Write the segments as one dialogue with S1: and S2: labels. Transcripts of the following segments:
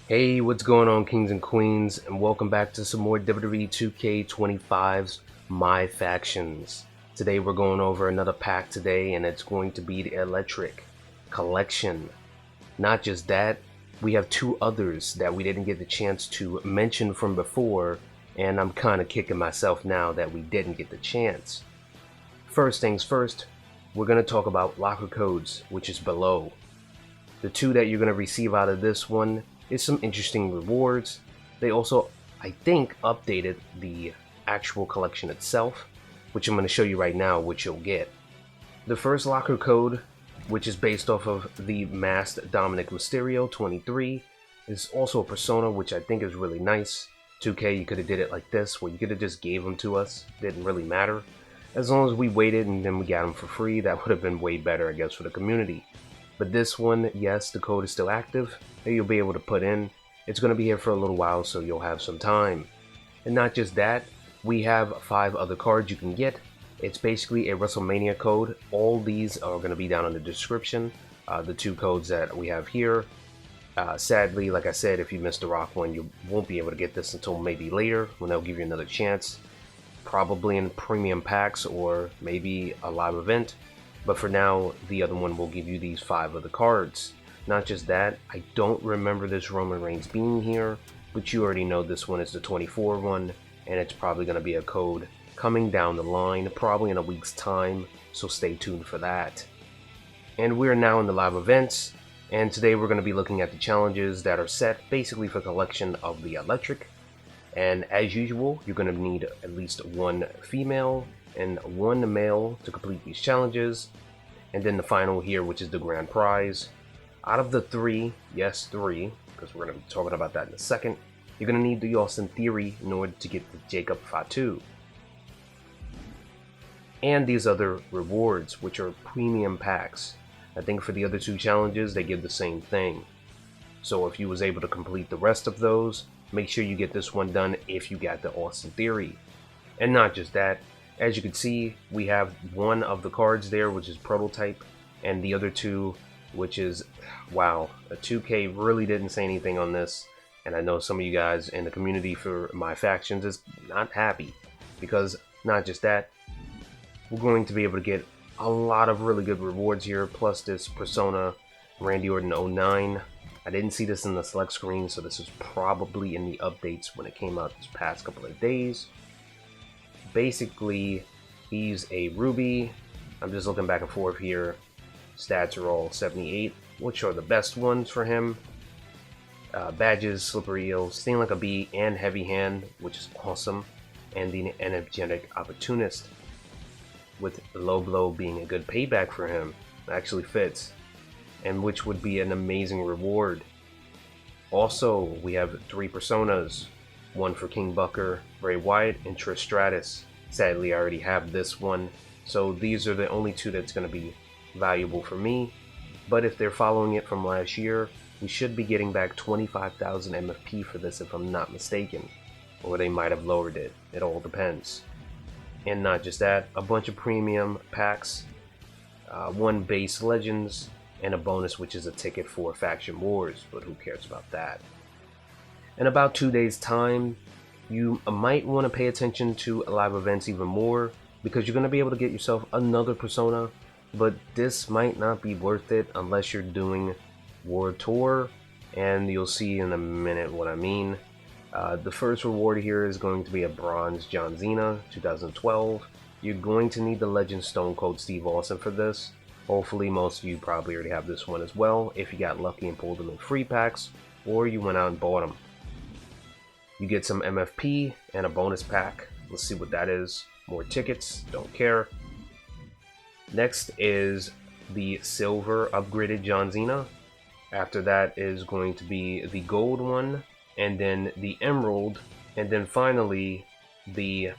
S1: Hey, what's going on, kings and queens, and welcome back to some more WWE 2K25's My Factions. Today we're going over another pack today, and it's going to be the Electric Collection. Not just that, we have two others that we didn't get the chance to mention from before, and I'm kind of kicking myself now that we didn't get the chance. First things first, we're going to talk about locker codes, which is below. The two that you're going to receive out of this one is some interesting rewards. They also, I think, updated the actual collection itself, which I'm going to show you right now, which you'll get. The first locker code, which is based off of the masked Dominik Mysterio 23, is also a persona, which I think is really nice. 2K, you could have did it like this, where you could have just gave them to us. Didn't really matter. As long as we waited and then we got them for free, that would have been way better, I guess, for the community. But this one, yes, the code is still active, and you'll be able to put in. It's going to be here for a little while, so you'll have some time. And not just that, we have 5 other cards you can get. It's basically a WrestleMania code. All these are going to be down in the description. The 2 codes that we have here. Sadly, like I said, if you missed the Rock one, you won't be able to get this until maybe later, when they'll give you another chance. Probably in premium packs or maybe a live event. But for now, the other one will give you these 5 other cards. Not just that, I don't remember this Roman Reigns being here, but you already know this one is the 24 one, and it's probably going to be a code coming down the line, probably in a week's time, so stay tuned for that. And we're now in the live events, and today we're going to be looking at the challenges that are set basically for collection of the Electric. And as usual, you're going to need at least 1 female and 1 male to complete these challenges. And then the final here, which is the grand prize. Out of the 3, yes 3, because we're going to be talking about that in a second, you're going to need the Austin Theory in order to get the Jacob Fatu. And these other rewards, which are premium packs. I think for the other 2 challenges, they give the same thing. So if you was able to complete the rest of those, make sure you get this one done if you got the Austin Theory. And not just that, as you can see, we have 1 of the cards there, which is Prototype, and the other 2, which is, wow, a 2K really didn't say anything on this, and I know some of you guys in the community for My Factions is not happy, because not just that, we're going to be able to get a lot of really good rewards here, plus this Persona Randy Orton 09. I didn't see this in the select screen, so this is probably in the updates when it came out this past couple of days. Basically, he's a Ruby. I'm just looking back and forth here. Stats are all 78, which are the best ones for him. Badges, Slippery Eel, Sting Like a Bee, and Heavy Hand, which is awesome. And the Energetic Opportunist, with Low Blow being a good payback for him. Actually fits. And which would be an amazing reward. Also, we have 3 personas. 1 for King Booker, Bray Wyatt, and Trish Stratus. Sadly, I already have this one, so these are the only 2 that's going to be valuable for me. But if they're following it from last year, we should be getting back 25,000 MFP for this if I'm not mistaken. Or they might have lowered it. It all depends. And not just that, a bunch of premium packs, 1 base Legends, and a bonus which is a ticket for Faction Wars, but who cares about that. In about 2 days time, you might want to pay attention to live events even more, because you're going to be able to get yourself another persona, but this might not be worth it unless you're doing World Tour, and you'll see in a minute what I mean. The first reward here is going to be a bronze John Cena 2012. You're going to need the Legend Stone Cold Steve Austin for this. Hopefully most of you probably already have this one as well, if you got lucky and pulled them in free packs, or you went out and bought them. You get some MFP and a bonus pack. Let's see what that is. More tickets, don't care. Next is the silver upgraded John Cena. After that is going to be the gold one, and then the emerald, and then finally the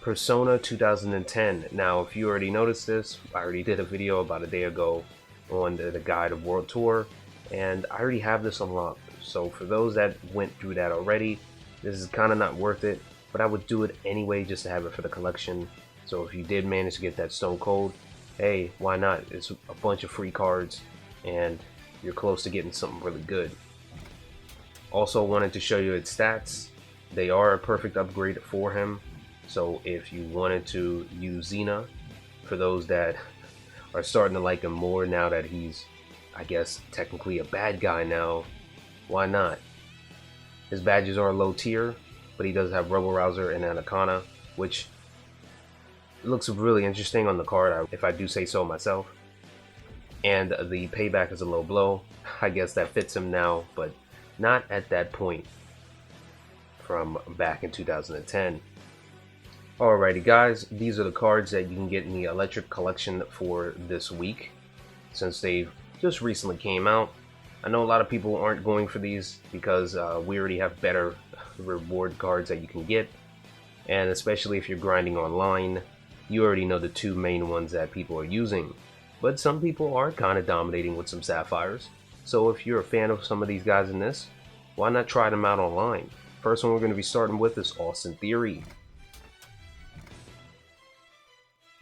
S1: Persona 2010. Now, if you already noticed this, I already did a video about a day ago on the guide of World Tour, and I already have this unlocked. So for those that went through that already, this is kind of not worth it, but I would do it anyway just to have it for the collection. So if you did manage to get that Stone Cold, hey, why not? It's a bunch of free cards, and you're close to getting something really good. Also wanted to show you its stats. They are a perfect upgrade for him. So if you wanted to use Xena, for those that are starting to like him more now that he's, I guess, technically a bad guy now, why not? His badges are low tier, but he does have Rebel Rouser and Anaconda, which looks really interesting on the card, if I do say so myself. And the payback is a low blow. I guess that fits him now, but not at that point from back in 2010. Alrighty guys, these are the cards that you can get in the Electric collection for this week, since they've just recently came out. I know a lot of people aren't going for these because we already have better reward cards that you can get, and especially if you're grinding online, you already know the two main ones that people are using. But some people are kind of dominating with some Sapphires, so if you're a fan of some of these guys in this, why not try them out online? First one we're going to be starting with is Austin Theory.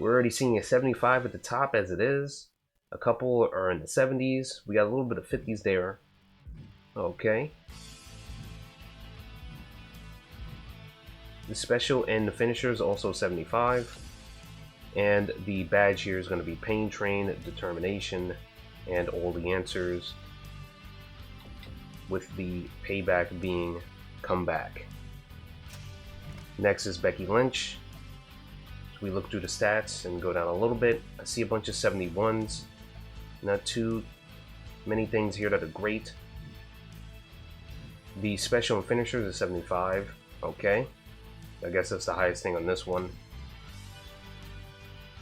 S1: We're already seeing a 75 at the top as it is. A couple are in the 70s. We got a little bit of 50s there. Okay. The special and the finisher is also 75. And the badge here is going to be Pain Train, Determination, and all the answers, with the payback being Comeback. Next is Becky Lynch. So we look through the stats and go down a little bit. I see a bunch of 71s. Not too many things here that are great. The special and finisher is a 75. Okay. I guess that's the highest thing on this one.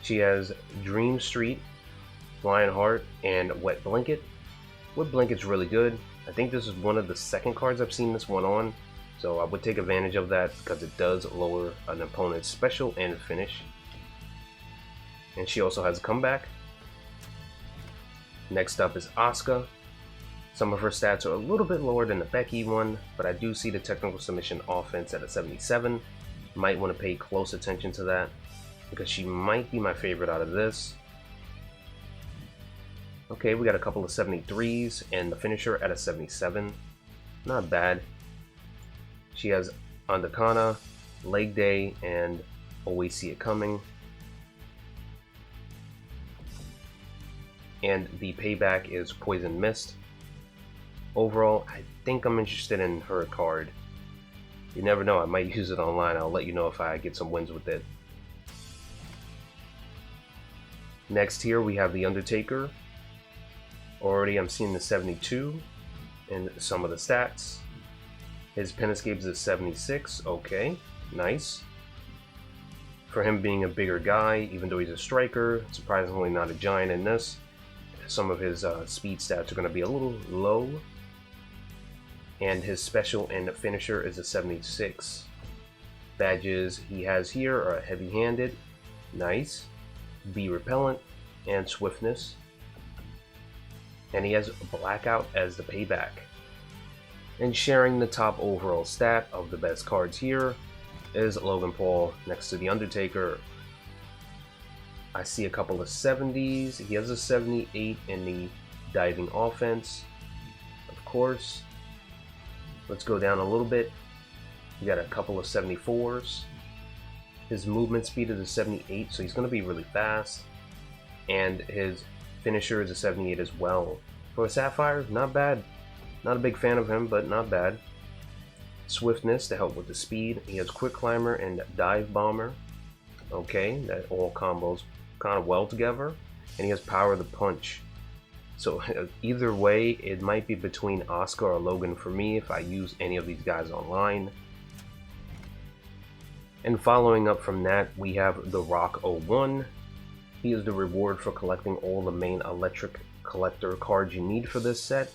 S1: She has Dream Street, Flying Heart, and Wet Blanket. Wet Blanket's really good. I think this is one of the second cards I've seen this one on, so I would take advantage of that because it does lower an opponent's special and finish. And she also has a Comeback. Next up is Asuka. Some of her stats are a little bit lower than the Becky one, but I do see the technical submission offense at a 77. Might want to pay close attention to that, because she might be my favorite out of this. Okay, we got a couple of 73s and the finisher at a 77. Not bad. She has Andakana, Leg Day, and Always See It Coming. And the payback is Poison Mist. Overall, I think I'm interested in her card. You never know, I might use it online. I'll let you know if I get some wins with it. Next here we have The Undertaker. Already I'm seeing the 72 in some of the stats. His pin escapes is 76. Okay, nice. For him being a bigger guy, even though he's a striker, surprisingly not a giant in this. Some of his speed stats are going to be a little low. And his special and finisher is a 76. Badges he has here are Heavy-Handed, nice, Be Repellent, and Swiftness. And he has Blackout as the payback. And sharing the top overall stat of the best cards here is Logan Paul next to The Undertaker. I see a couple of 70s. He has a 78 in the diving offense, of course. Let's go down a little bit. We got a couple of 74s. His movement speed is a 78, so he's going to be really fast. And his finisher is a 78 as well. For a Sapphire, not bad. Not a big fan of him, but not bad. Swiftness to help with the speed. He has Quick Climber and Dive Bomber. Okay, that all combos kind of well together. And he has Power of the Punch. So either way, it might be between Asuka or Logan for me if I use any of these guys online. And following up from that, we have The Rock 01. He is the reward for collecting all the main Electric collector cards you need for this set.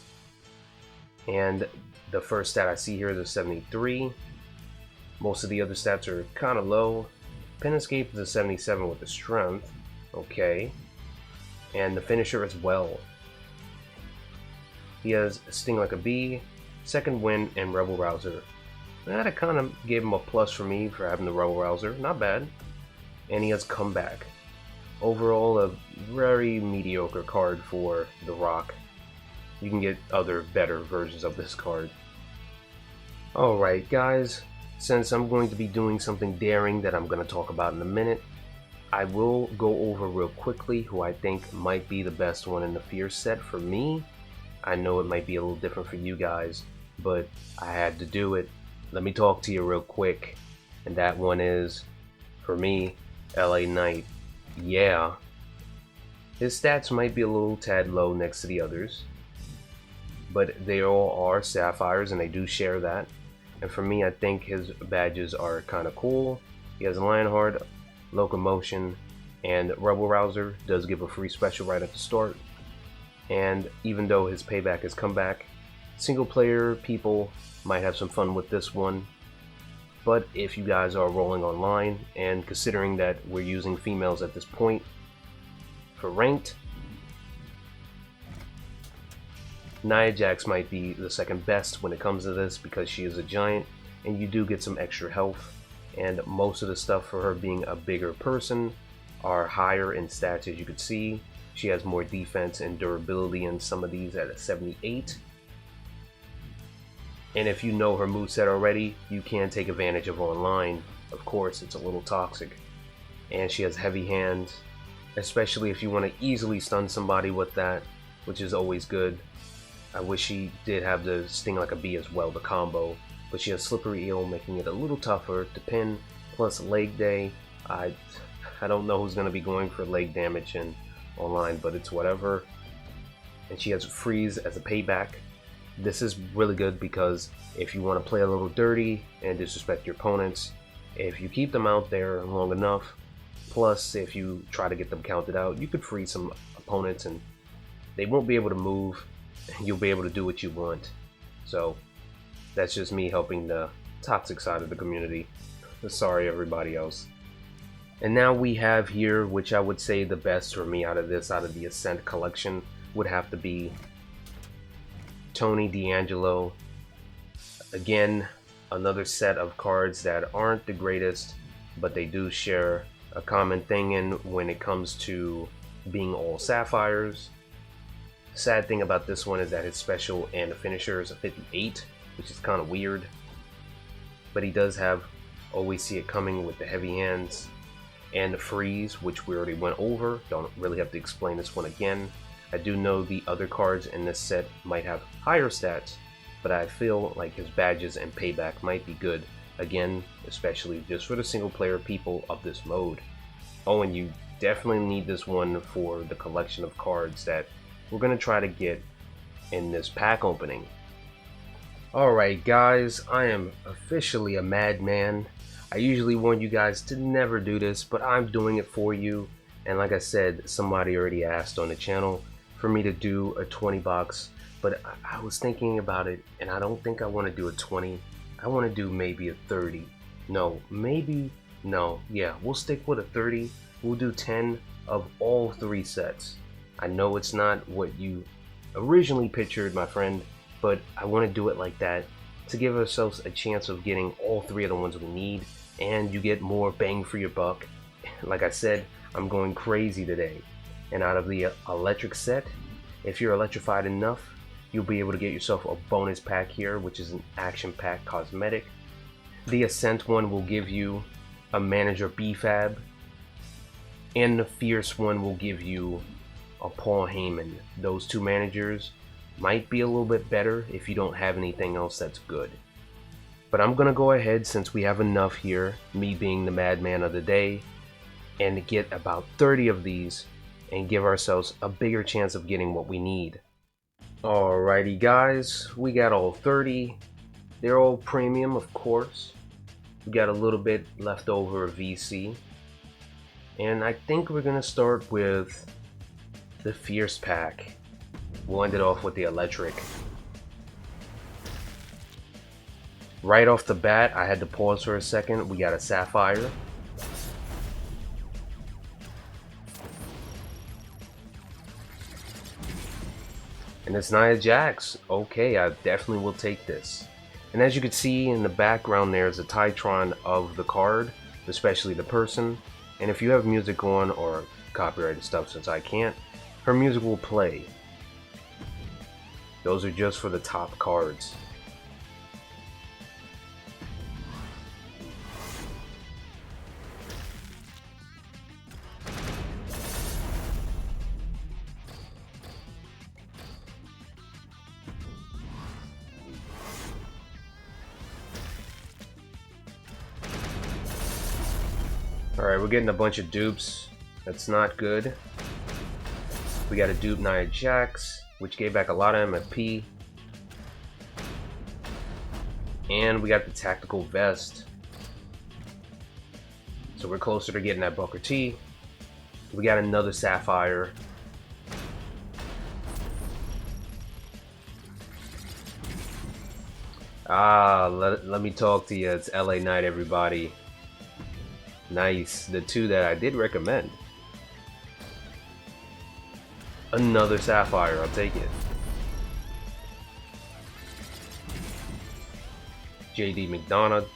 S1: And the first stat I see here is a 73. Most of the other stats are kind of low. Pin Escape is a 77 with the strength. Okay. And the finisher as well. He has Sting Like a Bee, Second Wind, and Rebel Rouser. That kind of gave him a plus for me for having the Rebel Rouser. Not bad. And he has Comeback. Overall, a very mediocre card for The Rock. You can get other better versions of this card. Alright guys, since I'm going to be doing something daring that I'm going to talk about in a minute, I will go over real quickly who I think might be the best one in the Fierce set for me. I know it might be a little different for you guys, but I had to do it. Let me talk to you real quick. And that one is, for me, LA Knight. Yeah. His stats might be a little tad low next to the others, but they all are Sapphires and they do share that. And for me, I think his badges are kind of cool. He has Lionheart, Locomotion, and Rebel Rouser does give a free special right at the start. And even though his payback is comeback, single player people might have some fun with this one. But if you guys are rolling online, and considering that we're using females at this point, for ranked, Nia Jax might be the second best when it comes to this because she is a giant and you do get some extra health, and most of the stuff for her being a bigger person are higher in stats. As you can see, she has more defense and durability in some of these at a 78. And if you know her moveset already, you can take advantage of online. Of course, it's a little toxic. And she has heavy hands, especially if you want to easily stun somebody with that, which is always good. I wish she did have the Sting Like a Bee as well, the combo, but she has Slippery Eel, making it a little tougher to pin, plus Leg Day. I don't know who's going to be going for leg damage in online, but it's whatever. And she has Freeze as a payback. This is really good because if you want to play a little dirty and disrespect your opponents, if you keep them out there long enough, plus if you try to get them counted out, you could freeze some opponents and they won't be able to move. You'll be able to do what you want. So that's just me helping the toxic side of the community. Sorry everybody else. And now we have here, which I would say the best for me out of the Ascent collection, would have to be Tony D'Angelo. Again, another set of cards that aren't the greatest, but they do share a common thing in when it comes to being all Sapphires. Sad thing about this one is that his special and the finisher is a 58, which is kind of weird. But he does have Always See It Coming with the heavy hands and the freeze, which we already went over. Don't really have to explain this one again. I do know the other cards in this set might have higher stats, but I feel like his badges and payback might be good. Again, especially just for the single player people of this mode. Oh, and you definitely need this one for the collection of cards that we're going to try to get in this pack opening. Alright guys, I am officially a madman. I usually warn you guys to never do this, but I'm doing it for you. And like I said, somebody already asked on the channel for me to do a 20 box, but I was thinking about it and I don't think I want to do a 20. I want to do maybe a 30. No, yeah, we'll stick with a 30. We'll do 10 of all 3 sets. I know it's not what you originally pictured, my friend, but I want to do it like that to give ourselves a chance of getting all 3 of the ones we need, and you get more bang for your buck. Like I said, I'm going crazy today. And out of the electric set, if you're electrified enough, you'll be able to get yourself a bonus pack here, which is an action pack cosmetic. The Ascent one will give you a manager BFAB, and the Fierce one will give you a Paul Heyman. Those 2 managers might be a little bit better if you don't have anything else that's good. But I'm gonna go ahead, since we have enough here, me being the madman of the day, and get about 30 of these and give ourselves a bigger chance of getting what we need. Alrighty guys, we got all 30. They're all premium, of course. We got a little bit left over of VC. And I think we're gonna start with the Fierce pack. We'll end it off with the electric. Right off the bat, I had to pause for a second. We got a Sapphire. And it's Nia Jax. Okay, I definitely will take this. And as you can see in the background, there's a Titron of the card, especially the person. And if you have music on, or copyrighted stuff since I can't, her music will play. Those are just for the top cards. Alright, we're getting a bunch of dupes. That's not good. We got a dupe Nia Jax, which gave back a lot of MFP. And we got the tactical vest. So we're closer to getting that Booker T. We got another Sapphire. Let me talk to you. It's LA Knight, everybody. Nice. The two that I did recommend. Another Sapphire. I'll take it. JD McDonough.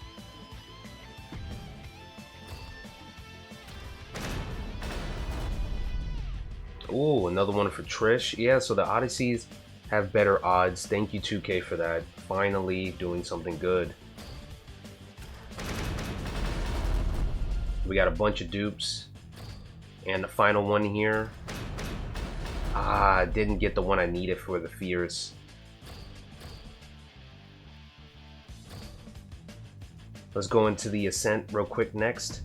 S1: Ooh, another one for Trish. Yeah, so the Odysseys have better odds. Thank you, 2K, for that. Finally doing something good. We got a bunch of dupes. And the final one here. Didn't get the one I needed for the Fierce. Let's go into the Ascent real quick next.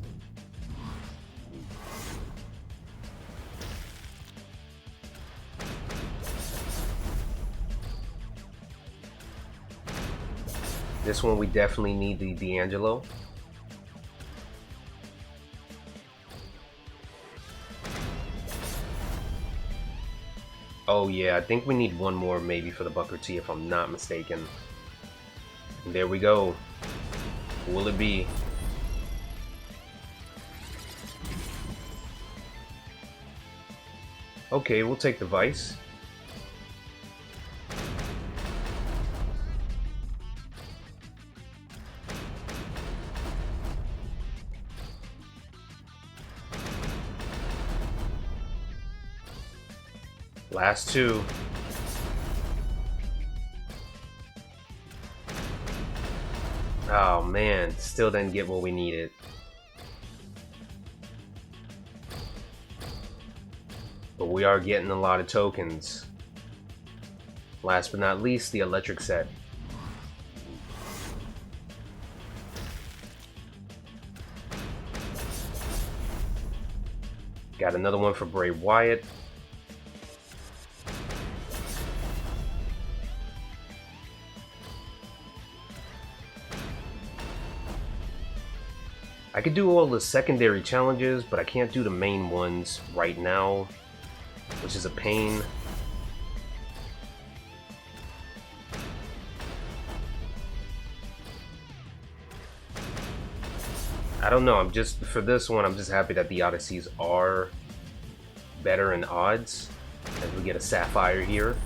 S1: This one we definitely need the D'Angelo. Oh yeah, I think we need one more maybe for the Booker T if I'm not mistaken. And there we go. Who will it be? Okay, we'll take the Vice. Last two. Oh man, still didn't get what we needed. But we are getting a lot of tokens. Last but not least, the electric set. Got another one for Bray Wyatt. I could do all the secondary challenges, but I can't do the main ones right now, which is a pain. I don't know, for this one, I'm just happy that the Odysseys are better in odds, as we get a Sapphire here.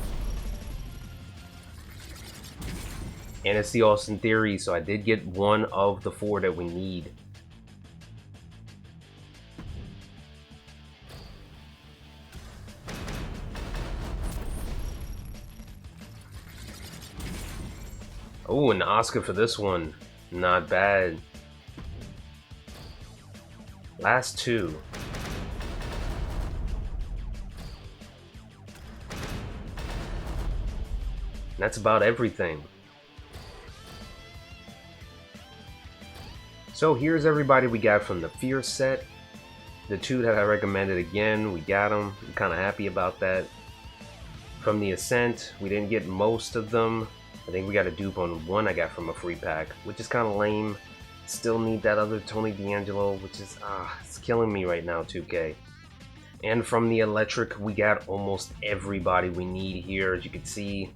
S1: And it's the Austin Theory, so I did get one of the 4 that we need. Oh, an Oscar for this one. Not bad. Last two. That's about everything. So here's everybody we got from the Fierce set. The 2 that I recommended again, we got them. I'm kind of happy about that. From the Ascent, we didn't get most of them. I think we got a dupe on one I got from a free pack, which is kind of lame. Still need that other Tony D'Angelo, which is, it's killing me right now, 2K. And from the Electric, we got almost everybody we need here, as you can see.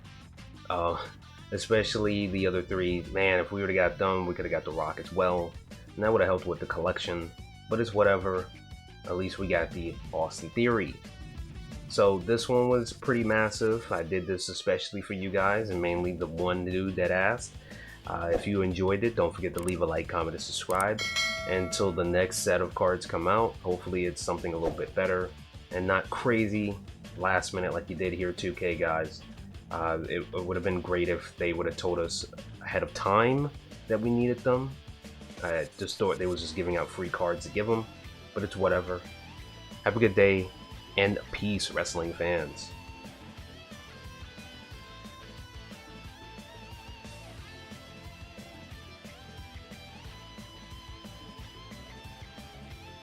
S1: Especially the other 3. Man, if we would have got them, we could have got the Rock as well. And that would have helped with the collection. But it's whatever. At least we got the Austin Theory. So this one was pretty massive. I did this especially for you guys, and mainly the one dude that asked. If you enjoyed it, don't forget to leave a like, comment, and subscribe. Until the next set of cards come out, hopefully it's something a little bit better and not crazy last minute like you did here, 2K guys. It would have been great if they would have told us ahead of time that we needed them. I just thought they was just giving out free cards to give them, but it's whatever. Have a good day. And peace, wrestling fans.